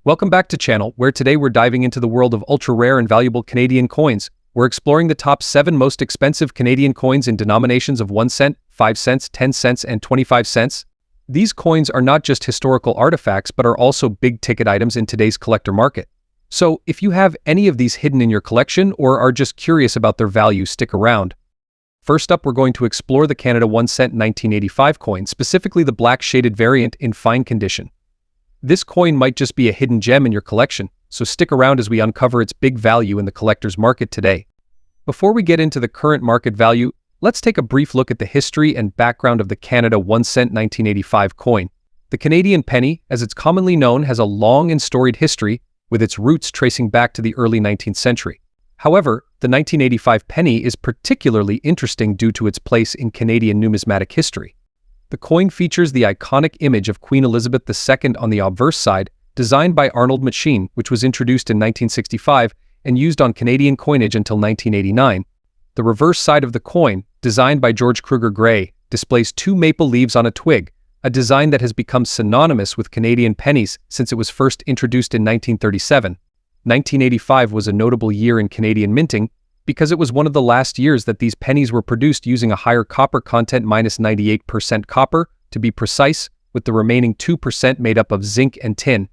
Welcome back to channel, where today we're diving into the world of ultra-rare and valuable Canadian coins. We're exploring the top 7 most expensive Canadian coins in denominations of 1 cent, 5 cents, 10 cents, and 25 cents. These coins are not just historical artifacts, but are also big-ticket items in today's collector market. So, if you have any of these hidden in your collection or are just curious about their value, stick around. First up, we're going to explore the Canada 1 cent 1985 coin, specifically the black shaded variant in fine condition. This coin might just be a hidden gem in your collection, so stick around as we uncover its big value in the collector's market today. Before we get into the current market value, let's take a brief look at the history and background of the Canada 1 cent 1985 coin. The Canadian penny, as it's commonly known, has a long and storied history, with its roots tracing back to the early 19th century. However, the 1985 penny is particularly interesting due to its place in Canadian numismatic history. The coin features the iconic image of Queen Elizabeth II on the obverse side, designed by Arnold Machin, which was introduced in 1965 and used on Canadian coinage until 1989. The reverse side of the coin, designed by George Kruger Gray, displays 2 maple leaves on a twig, a design that has become synonymous with Canadian pennies since it was first introduced in 1937. 1985 was a notable year in Canadian minting, because it was one of the last years that these pennies were produced using a higher copper content, minus 98% copper, to be precise, with the remaining 2% made up of zinc and tin.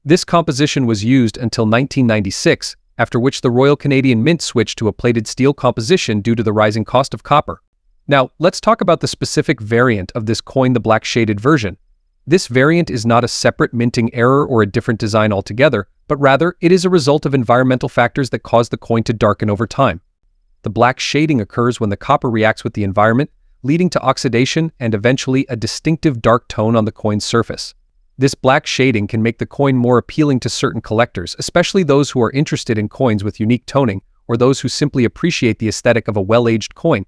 This composition was used until 1996, after which the Royal Canadian Mint switched to a plated steel composition due to the rising cost of copper. Now, let's talk about the specific variant of this coin, the black shaded version. This variant is not a separate minting error or a different design altogether, but rather it is a result of environmental factors that cause the coin to darken over time. The black shading occurs when the copper reacts with the environment, leading to oxidation and eventually a distinctive dark tone on the coin's surface. This black shading can make the coin more appealing to certain collectors, especially those who are interested in coins with unique toning or those who simply appreciate the aesthetic of a well-aged coin.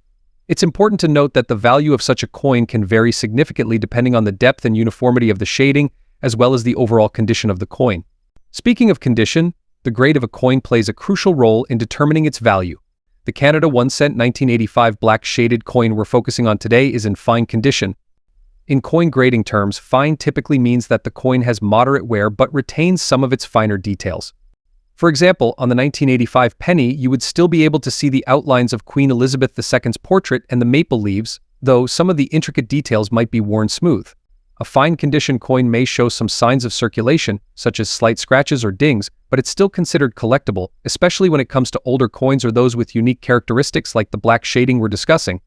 It's important to note that the value of such a coin can vary significantly depending on the depth and uniformity of the shading, as well as the overall condition of the coin. Speaking of condition, the grade of a coin plays a crucial role in determining its value. The Canada 1 cent 1985 black shaded coin we're focusing on today is in fine condition. In coin grading terms, fine typically means that the coin has moderate wear but retains some of its finer details. For example, on the 1985 penny, you would still be able to see the outlines of Queen Elizabeth II's portrait and the maple leaves, though some of the intricate details might be worn smooth. A fine condition coin may show some signs of circulation, such as slight scratches or dings, but it's still considered collectible, especially when it comes to older coins or those with unique characteristics like the black shading we're discussing.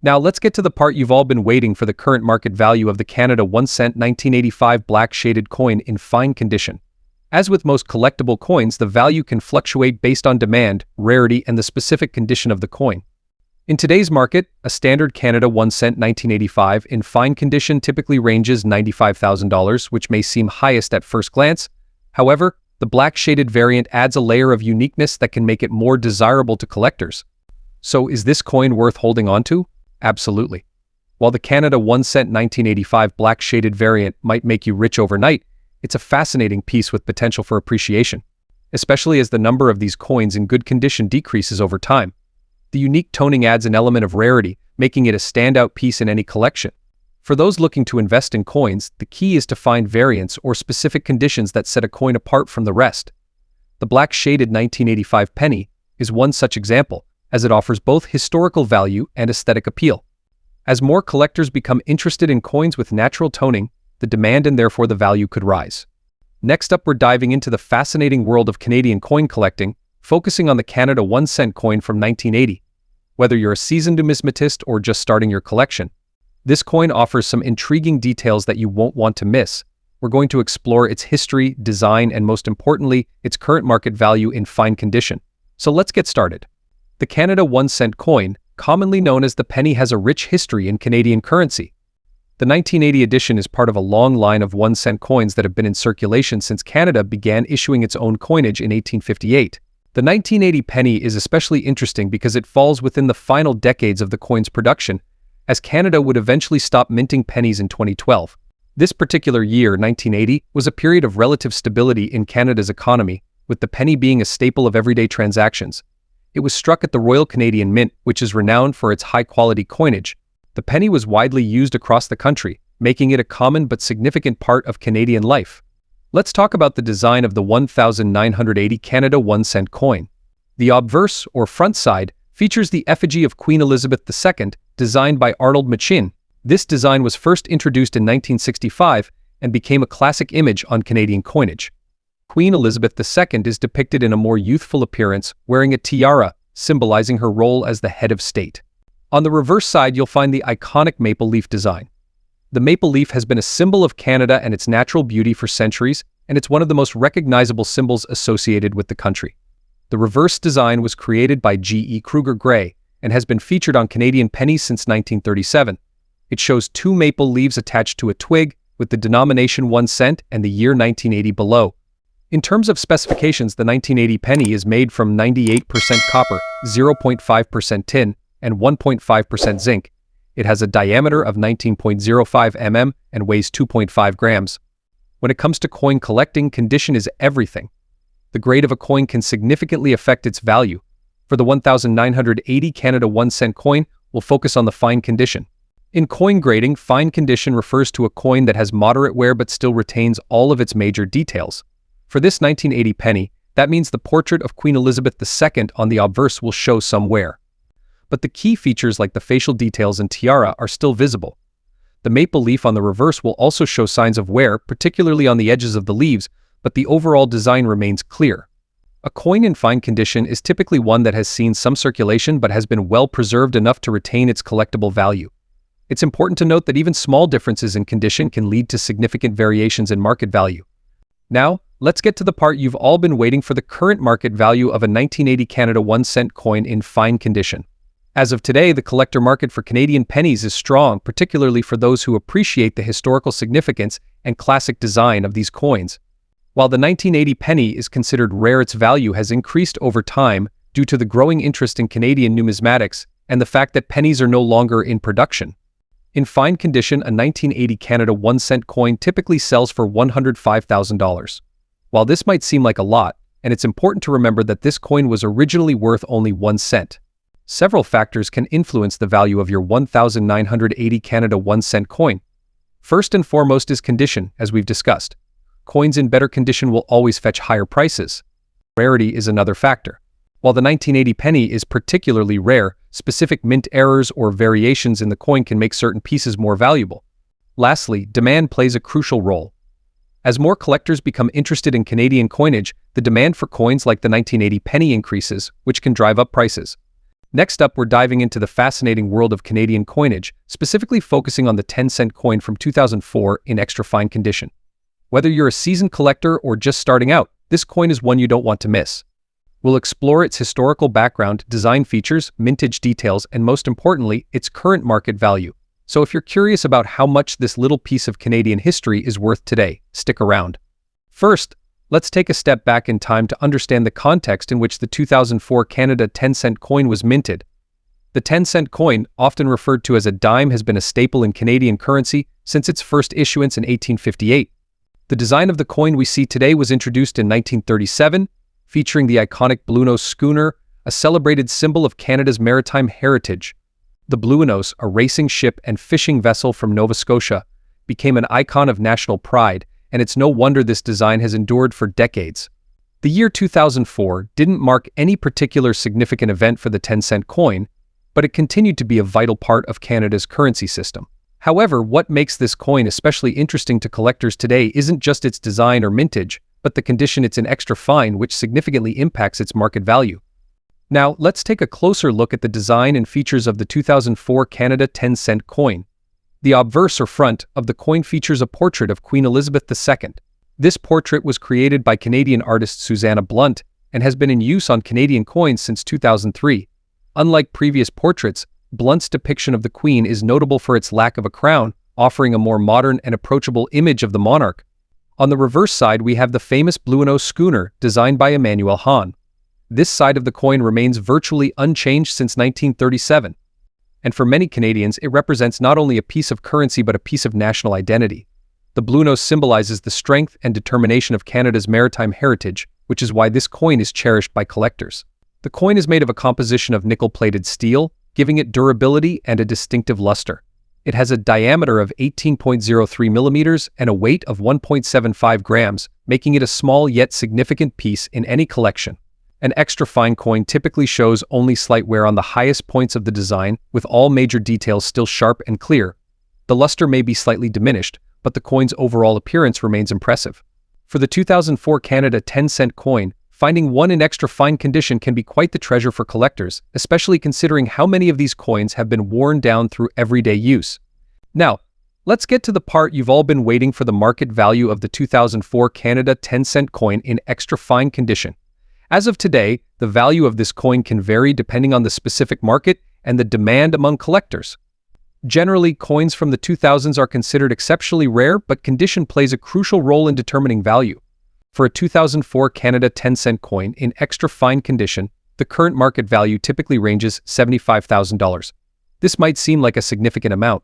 Now let's get to the part you've all been waiting for, the current market value of the Canada 1 cent 1985 black shaded coin in fine condition. As with most collectible coins, the value can fluctuate based on demand, rarity, and the specific condition of the coin. In today's market, a standard Canada 1 cent 1985 in fine condition typically ranges $95,000, which may seem highest at first glance. However, the black shaded variant adds a layer of uniqueness that can make it more desirable to collectors. So is this coin worth holding on to? Absolutely. While the Canada 1 cent 1985 black shaded variant might make you rich overnight, it's a fascinating piece with potential for appreciation, especially as the number of these coins in good condition decreases over time. The unique toning adds an element of rarity, making it a standout piece in any collection. For those looking to invest in coins, the key is to find variants or specific conditions that set a coin apart from the rest. The black shaded 1985 penny is one such example, as it offers both historical value and aesthetic appeal. As more collectors become interested in coins with natural toning, the demand and therefore the value could rise. Next up, we're diving into the fascinating world of Canadian coin collecting, focusing on the Canada 1 cent coin from 1980. Whether you're a seasoned numismatist or just starting your collection, this coin offers some intriguing details that you won't want to miss. We're going to explore its history, design, and most importantly, its current market value in fine condition. So let's get started. The Canada 1 cent coin, commonly known as the penny, has a rich history in Canadian currency. The 1980 edition is part of a long line of 1 cent coins that have been in circulation since Canada began issuing its own coinage in 1858. The 1980 penny is especially interesting because it falls within the final decades of the coin's production, as Canada would eventually stop minting pennies in 2012. This particular year, 1980, was a period of relative stability in Canada's economy, with the penny being a staple of everyday transactions. It was struck at the Royal Canadian Mint, which is renowned for its high-quality coinage. The penny was widely used across the country, making it a common but significant part of Canadian life. Let's talk about the design of the 1980 Canada 1-cent coin. The obverse, or front side, features the effigy of Queen Elizabeth II, designed by Arnold Machin. This design was first introduced in 1965 and became a classic image on Canadian coinage. Queen Elizabeth II is depicted in a more youthful appearance, wearing a tiara, symbolizing her role as the head of state. On the reverse side, you'll find the iconic maple leaf design. The maple leaf has been a symbol of Canada and its natural beauty for centuries, and it's one of the most recognizable symbols associated with the country. The reverse design was created by G.E. Kruger Gray and has been featured on Canadian pennies since 1937. It shows two maple leaves attached to a twig, with the denomination 1 cent and the year 1980 below. In terms of specifications, the 1980 penny is made from 98% copper, 0.5% tin, and 1.5% zinc. It has a diameter of 19.05 mm and weighs 2.5 grams. When it comes to coin collecting, condition is everything. The grade of a coin can significantly affect its value. For the 1980 Canada 1-cent coin, we'll focus on the fine condition. In coin grading, fine condition refers to a coin that has moderate wear but still retains all of its major details. For this 1980 penny, that means the portrait of Queen Elizabeth II on the obverse will show some wear. But the key features like the facial details and tiara are still visible. The maple leaf on the reverse will also show signs of wear, particularly on the edges of the leaves, but the overall design remains clear. A coin in fine condition is typically one that has seen some circulation but has been well preserved enough to retain its collectible value. It's important to note that even small differences in condition can lead to significant variations in market value. Now, let's get to the part you've all been waiting for: the current market value of a 1980 Canada 1-cent coin in fine condition. As of today, the collector market for Canadian pennies is strong, particularly for those who appreciate the historical significance and classic design of these coins. While the 1980 penny is considered rare, its value has increased over time due to the growing interest in Canadian numismatics and the fact that pennies are no longer in production. In fine condition, a 1980 Canada 1-cent coin typically sells for $105,000. While this might seem like a lot, and it's important to remember that this coin was originally worth only 1 cent. Several factors can influence the value of your 1980 Canada 1-cent coin. First and foremost is condition, as we've discussed. Coins in better condition will always fetch higher prices. Rarity is another factor. While the 1980 penny is particularly rare, specific mint errors or variations in the coin can make certain pieces more valuable. Lastly, demand plays a crucial role. As more collectors become interested in Canadian coinage, the demand for coins like the 1980 penny increases, which can drive up prices. Next up, we're diving into the fascinating world of Canadian coinage, specifically focusing on the 10-cent coin from 2004 in extra fine condition. Whether you're a seasoned collector or just starting out, this coin is one you don't want to miss. We'll explore its historical background, design features, mintage details, and most importantly, its current market value. So if you're curious about how much this little piece of Canadian history is worth today, stick around. First, let's take a step back in time to understand the context in which the 2004 Canada 10-cent coin was minted. The 10-cent coin, often referred to as a dime, has been a staple in Canadian currency since its first issuance in 1858. The design of the coin we see today was introduced in 1937, featuring the iconic Bluenose schooner, a celebrated symbol of Canada's maritime heritage. The Bluenose, a racing ship and fishing vessel from Nova Scotia, became an icon of national pride, and it's no wonder this design has endured for decades. The year 2004 didn't mark any particular significant event for the 10-cent coin, but it continued to be a vital part of Canada's currency system. However, what makes this coin especially interesting to collectors today isn't just its design or mintage, but the condition it's in extra fine, which significantly impacts its market value. Now, let's take a closer look at the design and features of the 2004 Canada 10-cent coin. The obverse or front of the coin features a portrait of Queen Elizabeth II. This portrait was created by Canadian artist Susanna Blunt and has been in use on Canadian coins since 2003. Unlike previous portraits, Blunt's depiction of the Queen is notable for its lack of a crown, offering a more modern and approachable image of the monarch. On the reverse side, we have the famous Bluenose schooner, designed by Emmanuel Hahn. This side of the coin remains virtually unchanged since 1937. And for many Canadians, it represents not only a piece of currency but a piece of national identity. The Bluenose symbolizes the strength and determination of Canada's maritime heritage, which is why this coin is cherished by collectors. The coin is made of a composition of nickel-plated steel, giving it durability and a distinctive luster. It has a diameter of 18.03 millimeters and a weight of 1.75 grams, making it a small yet significant piece in any collection. An extra fine coin typically shows only slight wear on the highest points of the design, with all major details still sharp and clear. The luster may be slightly diminished, but the coin's overall appearance remains impressive. For the 2004 Canada 10-cent coin, finding one in extra fine condition can be quite the treasure for collectors, especially considering how many of these coins have been worn down through everyday use. Now, let's get to the part you've all been waiting for: the market value of the 2004 Canada 10-cent coin in extra fine condition. As of today, the value of this coin can vary depending on the specific market and the demand among collectors. Generally, coins from the 2000s are considered exceptionally rare, but condition plays a crucial role in determining value. For a 2004 Canada 10-cent coin in extra fine condition, the current market value typically ranges $75,000. This might seem like a significant amount.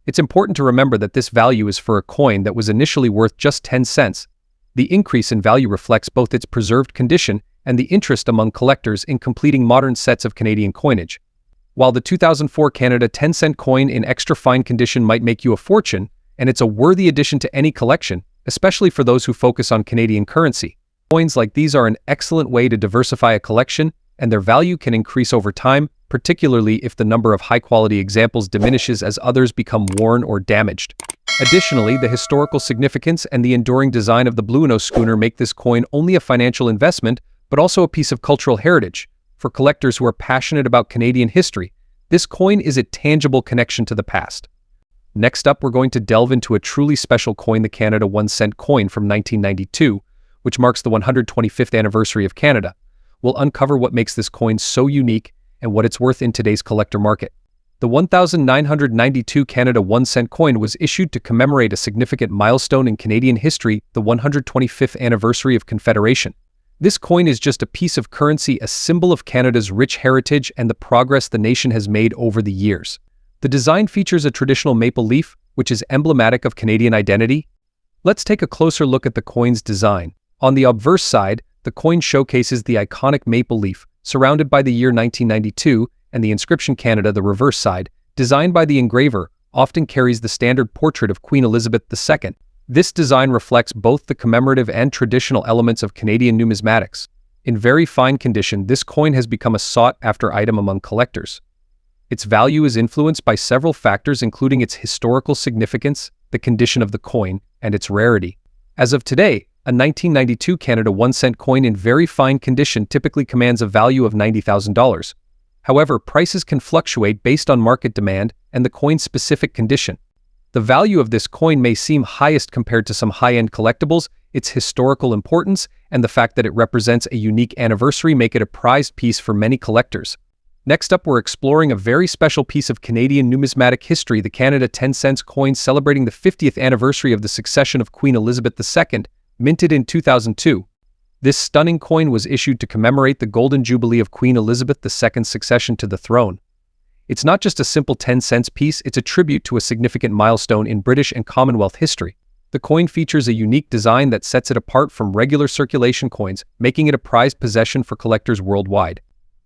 It's important to remember that this value is for a coin that was initially worth just 10 cents. The increase in value reflects both its preserved condition and the interest among collectors in completing modern sets of Canadian coinage. While the 2004 Canada 10-cent coin in extra fine condition might make you a fortune, and it's a worthy addition to any collection, especially for those who focus on Canadian currency, coins like these are an excellent way to diversify a collection, and their value can increase over time, particularly if the number of high-quality examples diminishes as others become worn or damaged. Additionally, the historical significance and the enduring design of the Bluenose schooner make this coin only a financial investment, but also a piece of cultural heritage. For collectors who are passionate about Canadian history, this coin is a tangible connection to the past. Next up, we're going to delve into a truly special coin, the Canada 1-cent coin from 1992, which marks the 125th anniversary of Canada. We'll uncover what makes this coin so unique and what it's worth in today's collector market. The 1992 Canada 1-cent coin was issued to commemorate a significant milestone in Canadian history, the 125th anniversary of Confederation. This coin is just a piece of currency, a symbol of Canada's rich heritage and the progress the nation has made over the years. The design features a traditional maple leaf, which is emblematic of Canadian identity. Let's take a closer look at the coin's design. On the obverse side, the coin showcases the iconic maple leaf, surrounded by the year 1992, and the inscription Canada. The reverse side, designed by the engraver, often carries the standard portrait of Queen Elizabeth II. This design reflects both the commemorative and traditional elements of Canadian numismatics. In very fine condition, this coin has become a sought-after item among collectors. Its value is influenced by several factors, including its historical significance, the condition of the coin, and its rarity. As of today, a 1992 Canada 1-cent coin in very fine condition typically commands a value of $90,000. However, prices can fluctuate based on market demand and the coin's specific condition. The value of this coin may seem highest compared to some high-end collectibles. Its historical importance and the fact that it represents a unique anniversary make it a prized piece for many collectors. Next up, we're exploring a very special piece of Canadian numismatic history, the Canada 10-cent coin celebrating the 50th anniversary of the succession of Queen Elizabeth II, minted in 2002. This stunning coin was issued to commemorate the Golden Jubilee of Queen Elizabeth II's succession to the throne. It's not just a simple 10-cent piece, it's a tribute to a significant milestone in British and Commonwealth history. The coin features a unique design that sets it apart from regular circulation coins, making it a prized possession for collectors worldwide.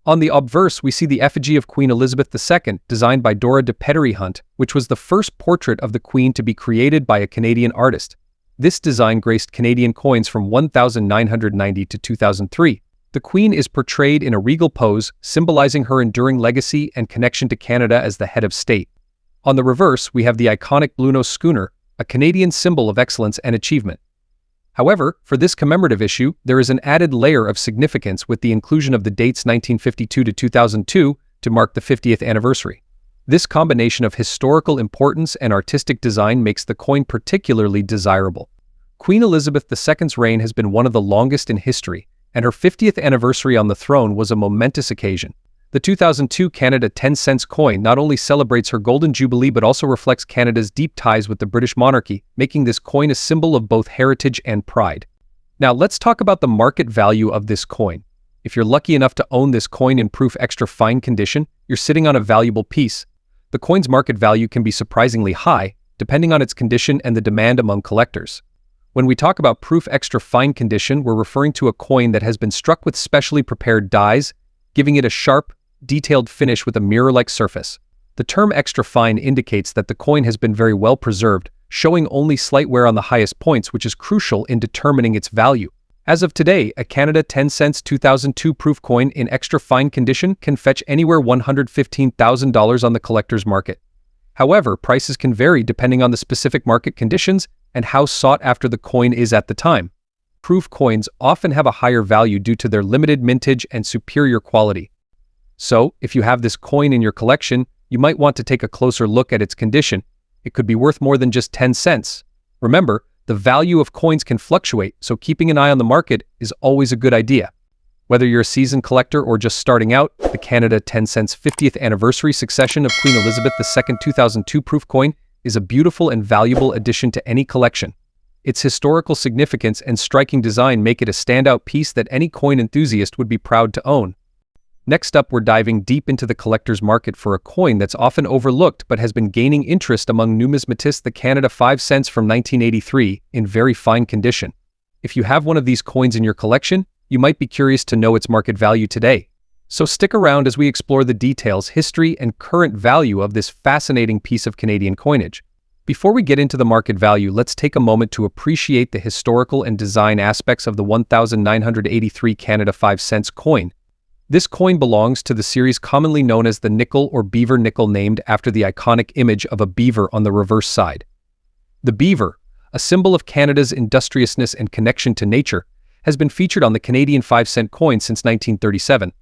On the obverse, we see the effigy of Queen Elizabeth II, designed by Dora de Pettery Hunt, which was the first portrait of the Queen to be created by a Canadian artist. This design graced Canadian coins from 1990 to 2003. The Queen is portrayed in a regal pose, symbolizing her enduring legacy and connection to Canada as the head of state. On the reverse, we have the iconic Bluenose schooner, a Canadian symbol of excellence and achievement. However, for this commemorative issue, there is an added layer of significance with the inclusion of the dates 1952 to 2002 to mark the 50th anniversary. This combination of historical importance and artistic design makes the coin particularly desirable. Queen Elizabeth II's reign has been one of the longest in history, and her 50th anniversary on the throne was a momentous occasion. The 2002 Canada 10-cent coin not only celebrates her Golden Jubilee but also reflects Canada's deep ties with the British monarchy, making this coin a symbol of both heritage and pride. Now let's talk about the market value of this coin. If you're lucky enough to own this coin in proof extra fine condition, you're sitting on a valuable piece. The coin's market value can be surprisingly high, depending on its condition and the demand among collectors. When we talk about proof extra fine condition, we're referring to a coin that has been struck with specially prepared dies, giving it a sharp, detailed finish with a mirror-like surface. The term extra fine indicates that the coin has been very well preserved, showing only slight wear on the highest points, which is crucial in determining its value. As of today, a Canada 10 cents 2002 proof coin in extra fine condition can fetch anywhere $115,000 on the collector's market. However, prices can vary depending on the specific market conditions and how sought after the coin is at the time. Proof coins often have a higher value due to their limited mintage and superior quality. So, if you have this coin in your collection, you might want to take a closer look at its condition. It could be worth more than just 10 cents. Remember, the value of coins can fluctuate, so keeping an eye on the market is always a good idea. Whether you're a seasoned collector or just starting out, the Canada 10 cents 50th anniversary succession of Queen Elizabeth II 2002 proof coin is a beautiful and valuable addition to any collection. Its historical significance and striking design make it a standout piece that any coin enthusiast would be proud to own. Next up, we're diving deep into the collector's market for a coin that's often overlooked but has been gaining interest among numismatists, the Canada 5 cents from 1983, in very fine condition. If you have one of these coins in your collection, you might be curious to know its market value today. So stick around as we explore the details, history, and current value of this fascinating piece of Canadian coinage. Before we get into the market value, let's take a moment to appreciate the historical and design aspects of the 1983 Canada 5 cents coin. This coin belongs to the series commonly known as the nickel or beaver nickel, named after the iconic image of a beaver on the reverse side. The beaver, a symbol of Canada's industriousness and connection to nature, has been featured on the Canadian 5 cent coin since 1937.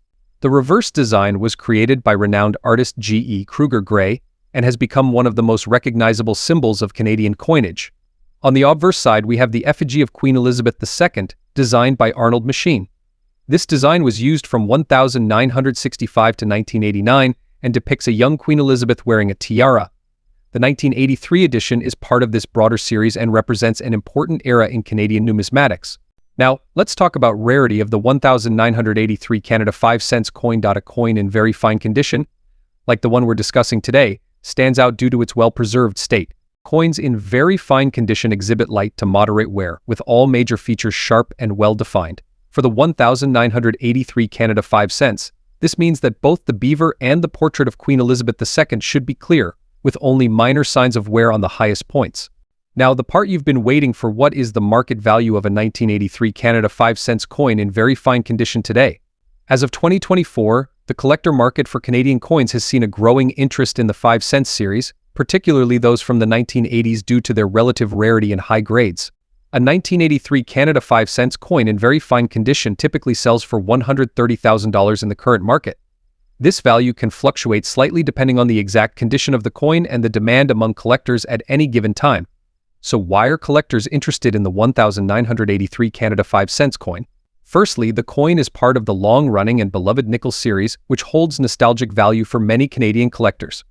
The reverse design was created by renowned artist G.E. Kruger Gray and has become one of the most recognizable symbols of Canadian coinage. On the obverse side, we have the effigy of Queen Elizabeth II, designed by Arnold Machine. This design was used from 1965 to 1989 and depicts a young Queen Elizabeth wearing a tiara. The 1983 edition is part of this broader series and represents an important era in Canadian numismatics. Now, let's talk about rarity of the 1983 Canada 5 cents coin. A coin in very fine condition, like the one we're discussing today, stands out due to its well-preserved state. Coins in very fine condition exhibit light to moderate wear, with all major features sharp and well-defined. For the 1983 Canada 5 cents, this means that both the beaver and the portrait of Queen Elizabeth II should be clear, with only minor signs of wear on the highest points. Now, the part you've been waiting for: what is the market value of a 1983 Canada 5 cents coin in very fine condition today? As of 2024, the collector market for Canadian coins has seen a growing interest in the 5 cents series, particularly those from the 1980s due to their relative rarity and high grades. A 1983 Canada 5 cents coin in very fine condition typically sells for $130,000 in the current market. This value can fluctuate slightly depending on the exact condition of the coin and the demand among collectors at any given time. So why are collectors interested in the 1983 Canada 5 cents coin? Firstly, the coin is part of the long-running and beloved nickel series, which holds nostalgic value for many Canadian collectors.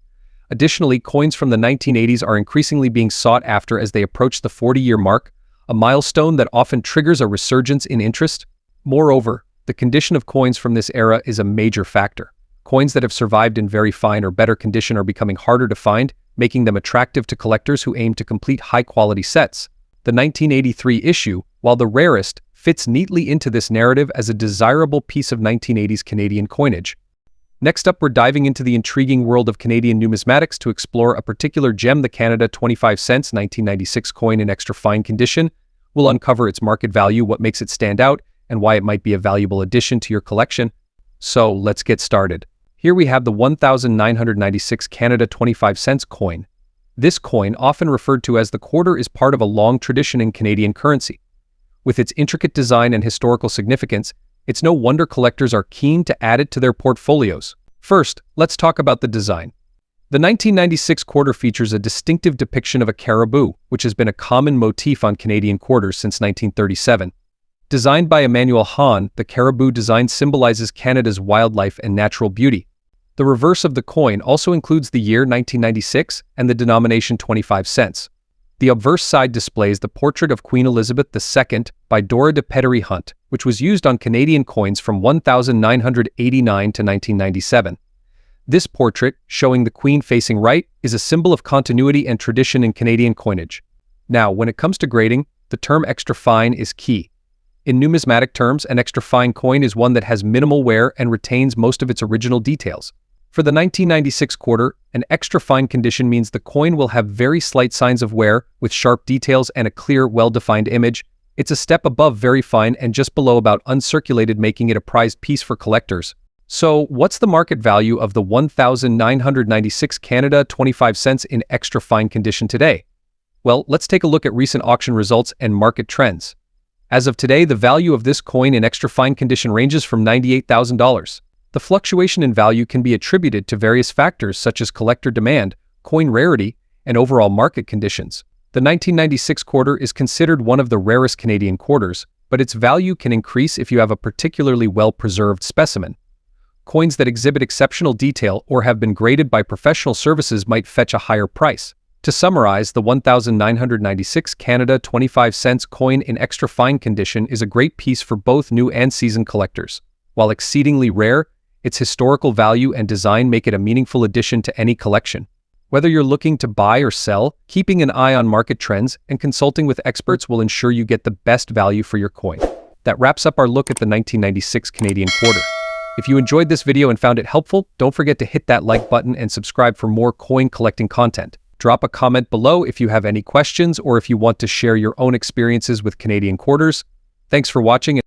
Additionally, coins from the 1980s are increasingly being sought after as they approach the 40-year mark, a milestone that often triggers a resurgence in interest. Moreover, the condition of coins from this era is a major factor. Coins that have survived in very fine or better condition are becoming harder to find, making them attractive to collectors who aim to complete high-quality sets. The 1983 issue, while the rarest, fits neatly into this narrative as a desirable piece of 1980s Canadian coinage. Next up, we're diving into the intriguing world of Canadian numismatics to explore a particular gem, the Canada 25 cents 1996 coin in extra fine condition. We'll uncover its market value, what makes it stand out, and why it might be a valuable addition to your collection. So, let's get started. Here we have the 1996 Canada 25 cents coin. This coin, often referred to as the quarter, is part of a long tradition in Canadian currency. With its intricate design and historical significance, it's no wonder collectors are keen to add it to their portfolios. First, let's talk about the design. The 1996 quarter features a distinctive depiction of a caribou, which has been a common motif on Canadian quarters since 1937. Designed by Emmanuel Hahn, the caribou design symbolizes Canada's wildlife and natural beauty. The reverse of the coin also includes the year 1996 and the denomination 25 cents. The obverse side displays the portrait of Queen Elizabeth II by Dora de Pettery Hunt, which was used on Canadian coins from 1989 to 1997. This portrait, showing the Queen facing right, is a symbol of continuity and tradition in Canadian coinage. Now, when it comes to grading, the term extra fine is key. In numismatic terms, an extra fine coin is one that has minimal wear and retains most of its original details. For the 1996 quarter, an extra fine condition means the coin will have very slight signs of wear, with sharp details and a clear, well-defined image. It's a step above very fine and just below about uncirculated, making it a prized piece for collectors. So, what's the market value of the 1,996 Canada 25 cents in extra fine condition today? Well, let's take a look at recent auction results and market trends. As of today, the value of this coin in extra fine condition ranges from $98,000. The fluctuation in value can be attributed to various factors such as collector demand, coin rarity, and overall market conditions. The 1996 quarter is considered one of the rarest Canadian quarters, but its value can increase if you have a particularly well-preserved specimen. Coins that exhibit exceptional detail or have been graded by professional services might fetch a higher price. To summarize, the 1,996 Canada 25 cents coin in extra fine condition is a great piece for both new and seasoned collectors. While exceedingly rare, its historical value and design make it a meaningful addition to any collection. Whether you're looking to buy or sell, keeping an eye on market trends and consulting with experts will ensure you get the best value for your coin. That wraps up our look at the 1996 Canadian quarter. If you enjoyed this video and found it helpful, don't forget to hit that like button and subscribe for more coin collecting content. Drop a comment below if you have any questions or if you want to share your own experiences with Canadian quarters. Thanks for watching.